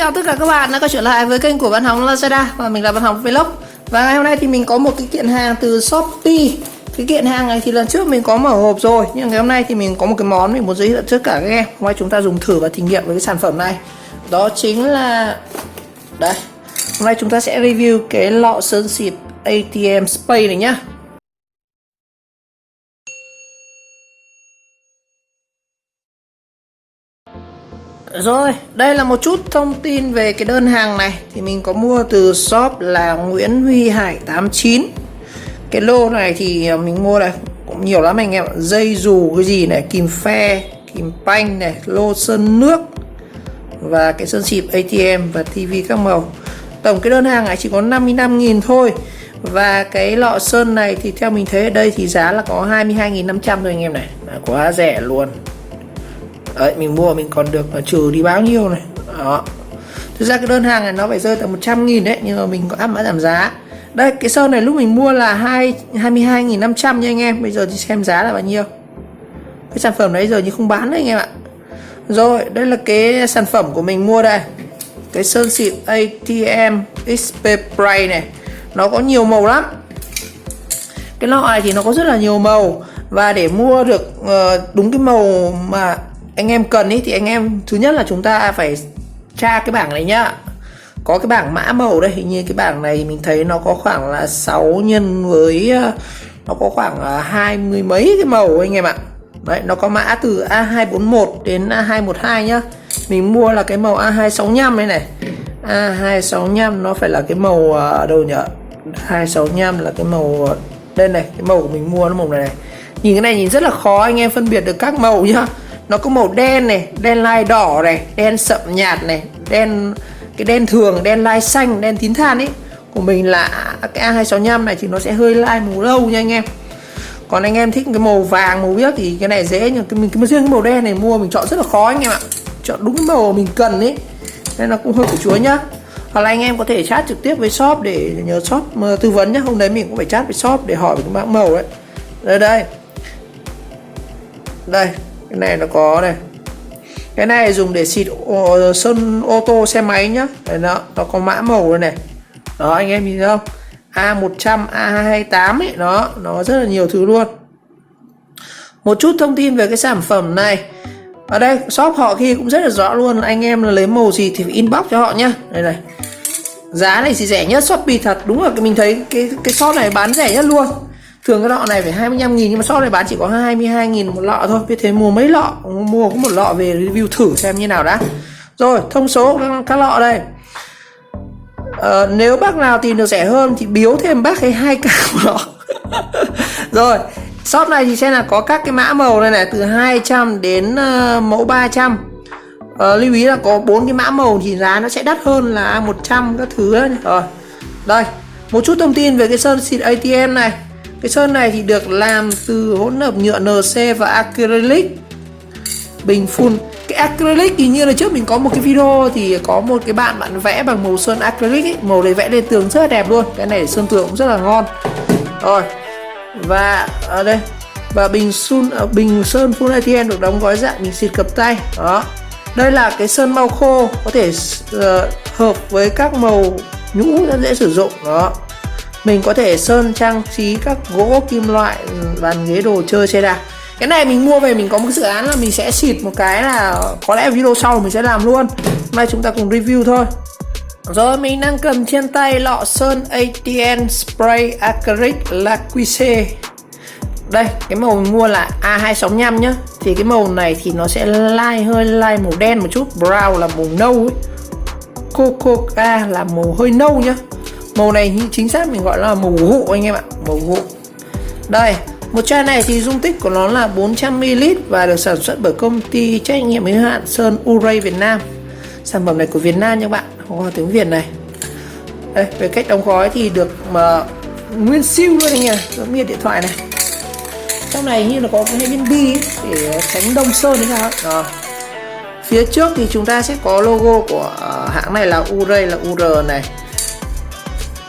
chào tất cả các bạn đã quay trở lại với kênh của Văn Hóng Lazada và mình là Văn Hóng Vlog. Và ngày hôm nay thì mình có một cái kiện hàng từ Shopee. Cái kiện hàng này thì lần trước mình có mở hộp rồi, nhưng ngày hôm nay thì mình có một cái món mình muốn giới thiệu tất cả các em. Hôm nay chúng ta dùng thử và thử nghiệm với cái sản phẩm này. Đó chính là đây. Hôm nay chúng ta sẽ review cái lọ sơn xịt ATM Spray này nhá. Rồi, đây là một chút thông tin về cái đơn hàng này. Thì mình có mua từ shop là Nguyễn Huy Hải 89. Cái lô này thì mình mua này cũng nhiều lắm anh em ạ. Dây dù cái gì này, kìm phe, kìm panh này, lô sơn nước và cái sơn xịt ATM và tivi các màu. Tổng cái đơn hàng này chỉ có 55.000 thôi. Và cái lọ sơn này thì theo mình thấy ở đây thì giá là có 22.500 thôi anh em này. Quá rẻ luôn. Đấy, mình mua mình còn được trừ đi bao nhiêu này. Đó. Thực ra cái đơn hàng này nó phải rơi tầm 100.000 đấy, nhưng mà mình có áp mã giảm giá. Đây, cái sơn này lúc mình mua là 22.500 nha anh em. Bây giờ thì xem giá là bao nhiêu. Cái sản phẩm đấy giờ như không bán đấy anh em ạ. Rồi, đây là cái sản phẩm của mình mua đây. Cái sơn xịt ATM XP Spray này. Nó có nhiều màu lắm. Cái lọ này thì nó có rất là nhiều màu. Và để mua được đúng cái màu mà anh em cần ý, thì anh em thứ nhất là chúng ta phải tra cái bảng này nhá. Có cái bảng mã màu đây, hình như cái bảng này mình thấy nó có khoảng là 6 nhân với nó có khoảng 20 mấy cái màu anh em ạ. Đấy, nó có mã từ A241 đến A212 nhá. Mình mua là cái màu A265 đây này. A265 nó phải là cái màu đâu nhỉ? A265 là cái màu đây này, cái màu của mình mua nó màu này này. Nhìn cái này nhìn rất là khó anh em phân biệt được các màu nhá. Nó có màu đen này, đen lai đỏ này, đen sậm nhạt này, đen cái đen thường, đen lai xanh, đen tím than ấy. Của mình là cái A265 này thì nó sẽ hơi lai màu lâu nha anh em. Còn anh em thích cái màu vàng, màu biếc thì cái này dễ, nhưng cái riêng cái màu đen này mua mình chọn rất là khó anh em ạ. Chọn đúng cái màu mình cần ấy. Nên nó cũng hơi của chúa nhá. Hoặc là anh em có thể chat trực tiếp với shop để nhờ shop tư vấn nhá. Hôm đấy mình cũng phải chat với shop để hỏi về cái mã màu đấy. Đây. Đây, cái này nó có này. Cái này dùng để xịt sơn ô tô xe máy nhá. Đấy nó có mã màu đây này. Đó anh em nhìn thấy không? A100, A228 ấy, nó rất là nhiều thứ luôn. Một chút thông tin về cái sản phẩm này. Ở đây shop họ kia cũng rất là rõ luôn, anh em là lấy màu gì thì phải inbox cho họ nhá. Đây này. Giá này thì rẻ nhất Shopee thật, đúng là mình thấy cái shop này bán rẻ nhất luôn. Thường cái lọ này phải 25.000 nhưng mà shop này bán chỉ có 22.000 một lọ thôi. Biết thế mua mấy lọ, mua có một lọ về review thử xem như nào đã. Rồi, thông số các lọ đây. Nếu bác nào tìm được rẻ hơn thì biếu thêm bác cái 2k một lọ. Rồi, shop này thì sẽ là có các cái mã màu này này, từ 200 đến mẫu 300. Lưu ý là có 4 cái mã màu thì giá nó sẽ đắt hơn là 100 các thứ đấy. Rồi, đây, một chút thông tin về cái sơn xịt ATM này. Cái sơn này thì được làm từ hỗn hợp nhựa NC và acrylic. Bình phun. Cái acrylic thì như là trước mình có một cái video thì có một cái bạn vẽ bằng màu sơn acrylic ấy. Màu đấy vẽ lên tường rất là đẹp luôn. Cái này sơn tường cũng rất là ngon. Rồi. Và ở đây. Và bình sơn full ATM được đóng gói dạng bình xịt cầm tay. Đó. Đây là cái sơn màu khô, có thể hợp với các màu nhũ rất dễ sử dụng. Đó. Mình có thể sơn trang trí các gỗ, kim loại, bàn ghế, đồ chơi, xe đạp. Cái này mình mua về mình có một cái dự án là mình sẽ xịt một cái, là có lẽ video sau mình sẽ làm luôn. Hôm nay chúng ta cùng review thôi. Rồi, mình đang cầm trên tay lọ sơn ATM Spray Acrylic Laquise. Đây, cái màu mình mua là A265 nhá. Thì cái màu này thì nó sẽ hơi lai màu đen một chút. Brown là màu nâu ấy. Cocoa là màu hơi nâu nhá. Màu này chính xác mình gọi là màu gụ anh em ạ. Màu gụ. Đây, một chai này thì dung tích của nó là 400ml và được sản xuất bởi công ty trách nhiệm hữu hạn Sơn Uray Việt Nam. Sản phẩm này của Việt Nam nha các bạn, không có tiếng Việt này. Đây, về cách đóng gói thì được nguyên siêu luôn anh em, giống như điện thoại này. Trong này như là có cái viên bi để tránh đông sơn thế nào. Đó. Phía trước thì chúng ta sẽ có logo của hãng này là Uray, là UR này.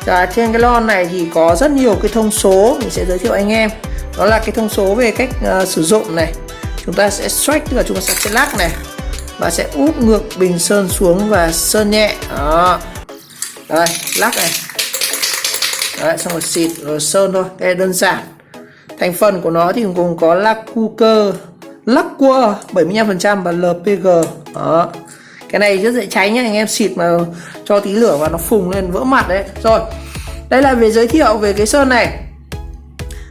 Và trên cái lon này thì có rất nhiều cái thông số mình sẽ giới thiệu anh em. Đó là cái thông số về cách sử dụng này. Chúng ta sẽ strike, tức là chúng ta sẽ lắc này. và sẽ úp ngược bình sơn xuống và sơn nhẹ. Đó. Đây, lắc này. Đấy, xong rồi xịt rồi sơn thôi, cái này đơn giản. Thành phần của nó thì gồm có lacquer 75% và LPG. Đó. Cái này rất dễ cháy nhá, anh em xịt mà cho tí lửa và nó phùng lên vỡ mặt đấy. Rồi, đây là về giới thiệu về cái sơn này.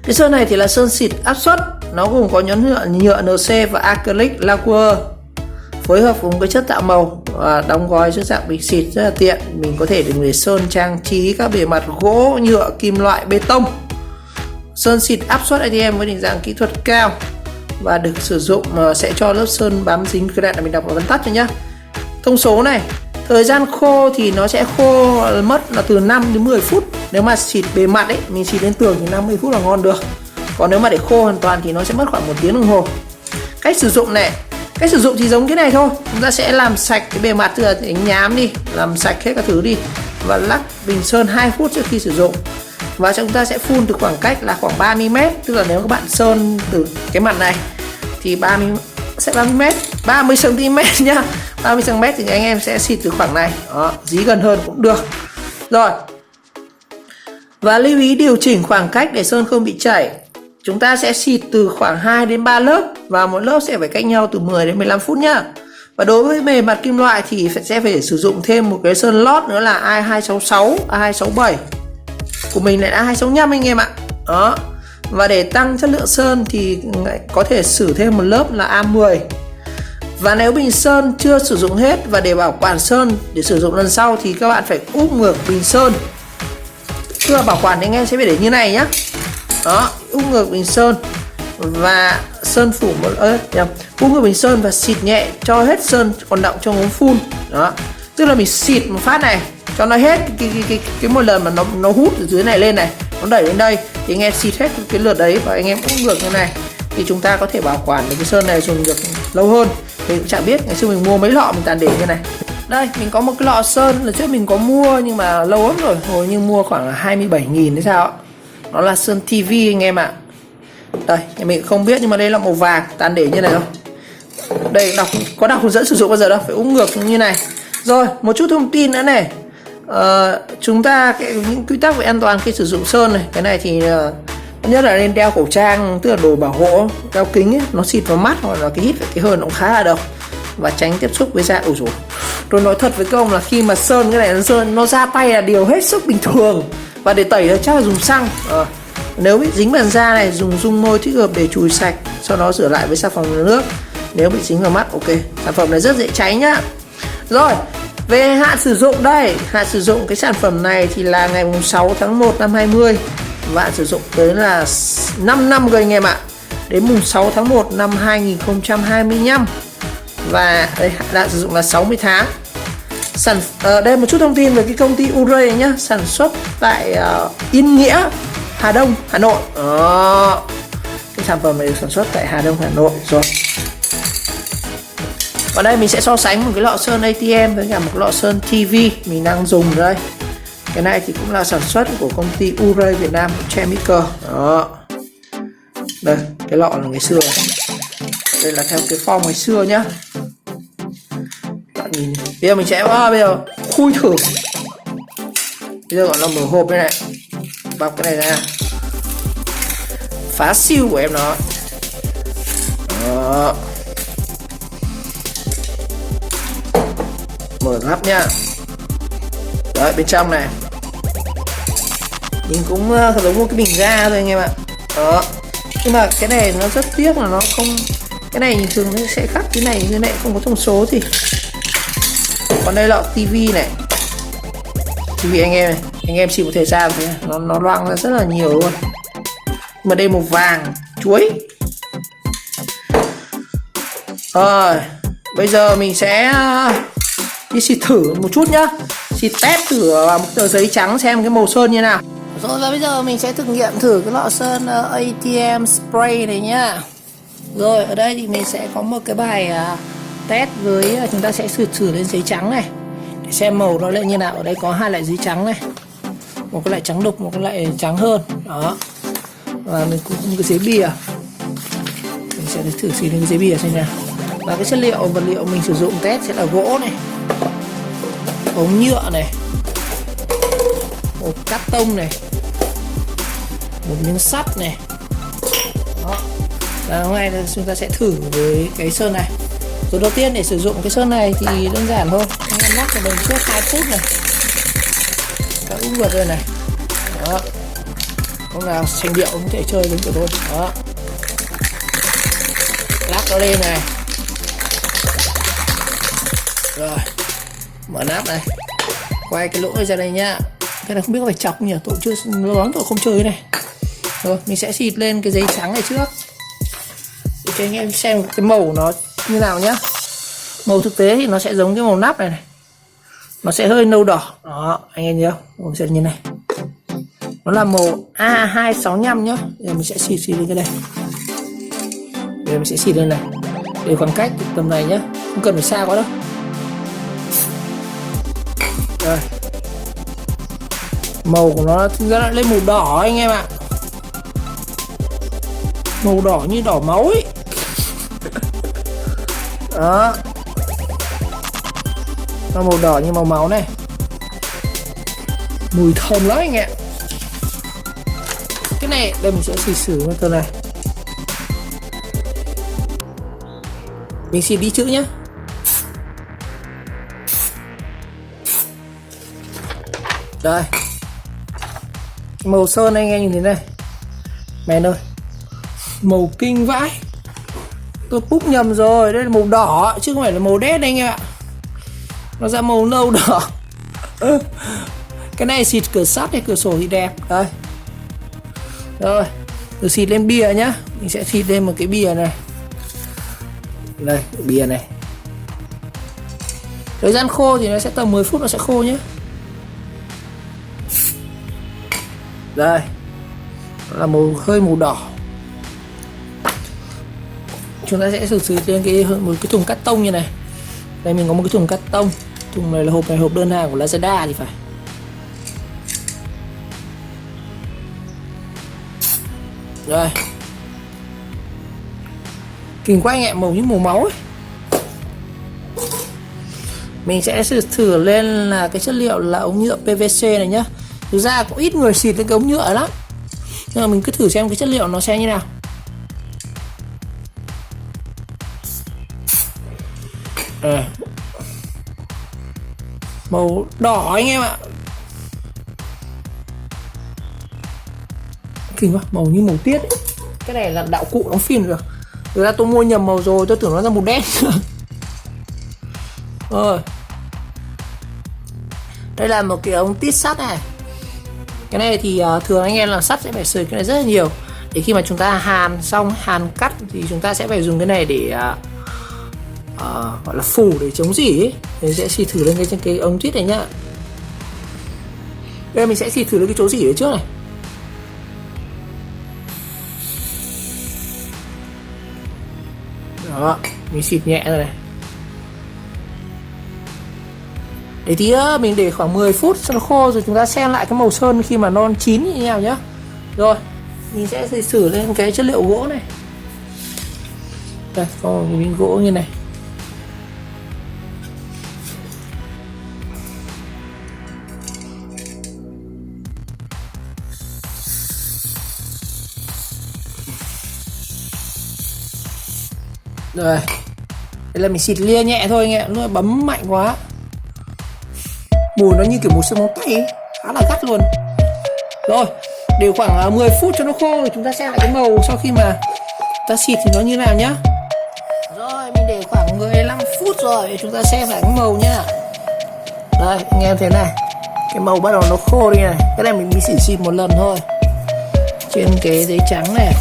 Cái sơn này thì là sơn xịt áp suất, nó gồm có nhựa NC và acrylic lacquer phối hợp cùng cái chất tạo màu và đóng gói dưới dạng bình xịt rất là tiện. Mình có thể dùng để sơn trang trí các bề mặt gỗ, nhựa, kim loại, bê tông. Sơn xịt áp suất ATM với định dạng kỹ thuật cao và được sử dụng sẽ cho lớp sơn bám dính. Cái này là mình đọc vào vân tắt cho nhá. Thông số này, thời gian khô thì nó sẽ khô mất là từ 5 đến 10 phút. Nếu mà xịt bề mặt ấy, mình xịt lên tường thì 50 phút là ngon được. Còn nếu mà để khô hoàn toàn thì nó sẽ mất khoảng 1 tiếng đồng hồ. Cách sử dụng này, cách sử dụng thì giống cái này thôi. Chúng ta sẽ làm sạch cái bề mặt, tức là đánh nhám đi, làm sạch hết các thứ đi và lắc bình sơn 2 phút trước khi sử dụng. Và chúng ta sẽ phun từ khoảng cách là khoảng 30m, tức là nếu các bạn sơn từ cái mặt này thì 30 cm nhá. 30 cm thì anh em sẽ xịt từ khoảng này. Đó, dí gần hơn cũng được. Rồi. Và lưu ý điều chỉnh khoảng cách để sơn không bị chảy. Chúng ta sẽ xịt từ khoảng 2 đến 3 lớp và mỗi lớp sẽ phải cách nhau từ 10 đến 15 phút nhá. Và đối với bề mặt kim loại thì sẽ phải sử dụng thêm một cái sơn lót nữa là A266, A267. Của mình lại là A265 anh em ạ. Đó. Và để tăng chất lượng sơn thì có thể sử thêm một lớp là A10. Và nếu bình sơn chưa sử dụng hết và để bảo quản sơn để sử dụng lần sau thì các bạn phải úp ngược bình sơn. Tức là bảo quản thì anh em sẽ phải để như này nhá. Đó, úp ngược bình sơn và sơn phủ úp ngược bình sơn và xịt nhẹ cho hết sơn còn đọng trong ống phun. Đó. Tức là mình xịt một phát này cho nó hết cái một lần mà nó hút từ dưới này lên này, nó đẩy lên đây thì anh em xịt hết cái lượt đấy và anh em úp ngược như này thì chúng ta có thể bảo quản được cái sơn này dùng được lâu hơn. Mình cũng chẳng biết, ngày xưa mình mua mấy lọ mình toàn để như này. Đây, mình có một cái lọ sơn lần trước mình có mua nhưng mà lâu lắm rồi, hồi như mua khoảng là 27.000 hay sao ạ. Nó là sơn TV anh em ạ. Đây, mình không biết nhưng mà đây là màu vàng, toàn để như này thôi. Đây có đọc hướng dẫn sử dụng bao giờ đâu, phải úp ngược như này. Rồi, một chút thông tin nữa này. Chúng ta những quy tắc về an toàn khi sử dụng sơn này, cái này thì nhất là nên đeo khẩu trang, tức là đồ bảo hộ, đeo kính ấy, nó xịt vào mắt hoặc là cái hít phải cái hơi nó cũng khá là độc và tránh tiếp xúc với da. Ôi dồi, tôi nói thật với các ông là khi mà sơn cái này nó ra tay là điều hết sức bình thường, và để tẩy nó chắc là dùng xăng. Nếu bị dính vào da này dùng dung môi thích hợp để chùi sạch, sau đó rửa lại với xà phòng nước. Nếu bị dính vào mắt, ok, sản phẩm này rất dễ cháy nhá. Rồi, về hạn sử dụng đây, hạn sử dụng cái sản phẩm này thì là ngày 6 tháng 1 năm 20 và hạn sử dụng tới là 5 năm rồi anh em ạ, đến mùng 6 tháng 1 năm 2025 và đây, hạn sử dụng là 60 tháng. Đây một chút thông tin về cái công ty Uray nhá, sản xuất tại Yên Nghĩa, Hà Đông, Hà Nội. Cái sản phẩm này được sản xuất tại Hà Đông, Hà Nội. Rồi. Và đây mình sẽ so sánh một cái lọ sơn ATM với cả một lọ sơn TV mình đang dùng đây. Cái này thì cũng là sản xuất của công ty Uray Việt Nam Chemical. Đó. Đây, cái lọ là ngày xưa. Đây là theo cái form ngày xưa nhá. Bạn nhìn. Bây giờ mình sẽ bây giờ khui thử. Bây giờ gọi là mở hộp đây này. Bọc cái này ra. Phá siêu của em nó. Đó. Mở nắp nha. Đấy, bên trong này mình cũng giống một cái bình ga thôi anh em ạ. Đó. Nhưng mà cái này nó rất tiếc là nó không, cái này nhìn thường nó sẽ khác cái này không có thông số gì. Còn đây lọ tivi này, tivi anh em xịt một thời gian thì nó loang ra rất là nhiều luôn. Mà đây màu vàng chuối. Rồi, bây giờ mình sẽ đi xịt thử một chút nhá, xịt test thử vào một tờ giấy trắng xem cái màu sơn như nào. Rồi và bây giờ mình sẽ thực nghiệm thử cái lọ sơn ATM spray này nhá. Rồi ở đây thì mình sẽ có một cái bài test với chúng ta sẽ thử lên giấy trắng này để xem màu nó lại như nào. Ở đây có hai loại giấy trắng này, một cái loại trắng đục, một cái loại trắng hơn. Đó. Và mình cũng có một cái giấy bìa, mình sẽ thử xịt lên cái giấy bìa xem nào. Và cái chất liệu vật liệu mình sử dụng test sẽ là gỗ này, ống nhựa này, một cắt tông này, một miếng sắt này. Đó. Và hôm nay chúng ta sẽ thử với cái sơn này. Rồi đầu tiên để sử dụng cái sơn này thì đơn giản thôi, anh em lắc vào đồng trước 2 phút này, các úp vật đây này. Đó. Lúc nào sành điệu cũng có thể chơi với của tôi. Đó. Lắc nó lên này. Rồi, mở nắp này, quay cái lỗ này ra đây nhá. Cái này không biết có phải chọc nhỉ, tôi chưa lâu lắm tôi không chơi cái này. Rồi mình sẽ xịt lên cái giấy trắng này trước để cho anh em xem cái màu nó như nào nhá. Màu thực tế thì nó sẽ giống cái màu nắp này này, nó sẽ hơi nâu đỏ. Đó, anh em nhớ không? Sẽ như này, nó là màu A265 nhá. Giờ mình sẽ xịt lên cái đây. Giờ mình sẽ xịt lên này, để khoảng cách tầm này nhá, không cần phải xa quá đâu. Rồi, màu của nó thực ra lại lên màu đỏ anh em ạ, màu đỏ như đỏ máu ấy. Đó, nó màu đỏ như màu máu này, mùi thơm lắm anh em. Cái này đây mình sẽ xịt sử với từ này, mình xịt đi chữ nhá. Đây, màu sơn anh em nhìn thế này, mẹ ơi, màu kinh vãi, tôi púc nhầm rồi, đây là màu đỏ chứ không phải là màu đét anh em ạ, nó ra màu nâu đỏ. Cái này xịt cửa sắt hay cửa sổ thì đẹp. Đây, rồi tôi xịt lên bìa nhá, mình sẽ xịt lên một cái bìa này, đây bìa này. Thời gian khô thì nó sẽ tầm 10 phút nó sẽ khô nhé. Đây, là màu hơi màu đỏ. Chúng ta sẽ sử lên một cái thùng cắt tông như này. Đây mình có một cái thùng cắt tông. Thùng này là hộp đơn hàng của Lazada thì phải. Rồi, kinh quá anh em, màu như màu máu ấy. Mình sẽ thử lên là cái chất liệu là ống nhựa PVC này nhá. Thực ra cũng ít người xịt lên cái ống nhựa lắm, nhưng mà mình cứ thử xem cái chất liệu nó sẽ như nào. Màu đỏ anh em ạ, kinh quá, màu như màu tiết ấy. Cái này là đạo cụ đóng phim rồi. Thực ra tôi mua nhầm màu rồi, tôi tưởng nó ra màu đen. Rồi, đây là một cái ống tít sắt này. Cái này thì thường anh em làm sắt sẽ phải sửa cái này rất là nhiều. Để khi mà chúng ta hàn xong, hàn cắt thì chúng ta sẽ phải dùng cái này để gọi là phủ để chống rỉ ấy. Thì sẽ xịt thử lên cái ống tít này nhá. Đây mình sẽ xịt thử lên cái chỗ rỉ ở trước này. Đó, mình xịt nhẹ rồi này. Để tí nữa mình để khoảng 10 phút cho nó khô rồi chúng ta xem lại cái màu sơn khi mà non chín như thế nào nhá. Rồi, mình sẽ thử lên cái chất liệu gỗ này. Đây, có một miếng gỗ như này. Rồi, đây là mình xịt lia nhẹ thôi anh em, nó bấm mạnh quá. Mùi nó như kiểu mùi sơn móng tay ấy, khá là gắt luôn. Rồi, để khoảng 10 phút cho nó khô rồi chúng ta xem lại cái màu sau khi mà ta xịt thì nó như nào nhá. Rồi, mình để khoảng 15 phút rồi để chúng ta xem lại cái màu nhá. Đây, anh em thấy này, cái màu bắt đầu nó khô đi này. Cái này mình chỉ xịt một lần thôi trên cái giấy trắng này.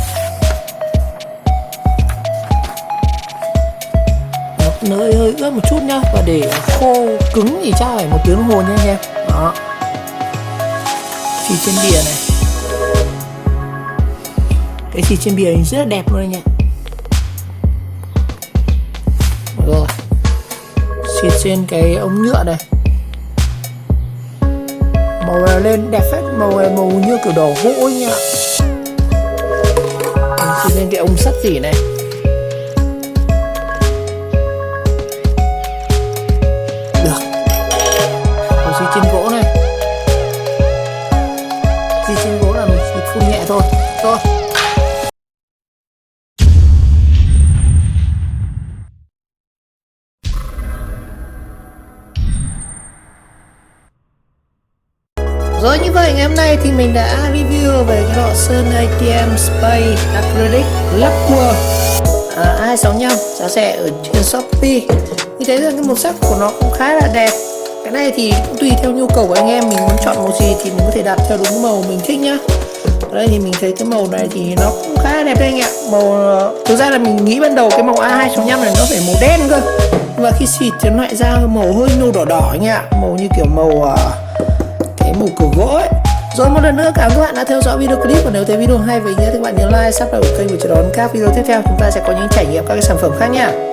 Nó hơi ướt một chút nhá, và để khô cứng thì chắc phải 1 tiếng đồng hồ nha anh em. Đó, xịt trên bìa này, cái xịt trên bìa rất là đẹp luôn anh em. Rồi, xịt trên cái ống nhựa này, màu này lên đẹp phết, màu này màu như kiểu đỏ gỗ ấy nha. Xịt lên cái ống sắt rỉ này. Rồi như vậy ngày hôm nay thì mình đã review về cái lọ sơn ATM Spray Acrylic lắp cua A265 giá rẻ ở trên Shopee. Thì thấy rằng cái màu sắc của nó cũng khá là đẹp. Cái này thì cũng tùy theo nhu cầu của anh em, mình muốn chọn màu gì thì mình có thể đặt theo đúng màu mình thích nhá. Ở đây thì mình thấy cái màu này thì nó cũng khá là đẹp đấy anh ạ. Màu thực ra là mình nghĩ ban đầu cái màu A265 này nó phải màu đen cơ, nhưng mà khi xịt thì nó lại ra màu hơi nâu đỏ đỏ anh ạ, màu như kiểu màu cái màu cửa gỗ ấy. Rồi một lần nữa cảm ơn các bạn đã theo dõi video clip, và nếu thấy video hay và ý nghĩa thì các bạn nhớ like, subscribe kênh để chờ đón các video tiếp theo. Chúng ta sẽ có những trải nghiệm các cái sản phẩm khác nha.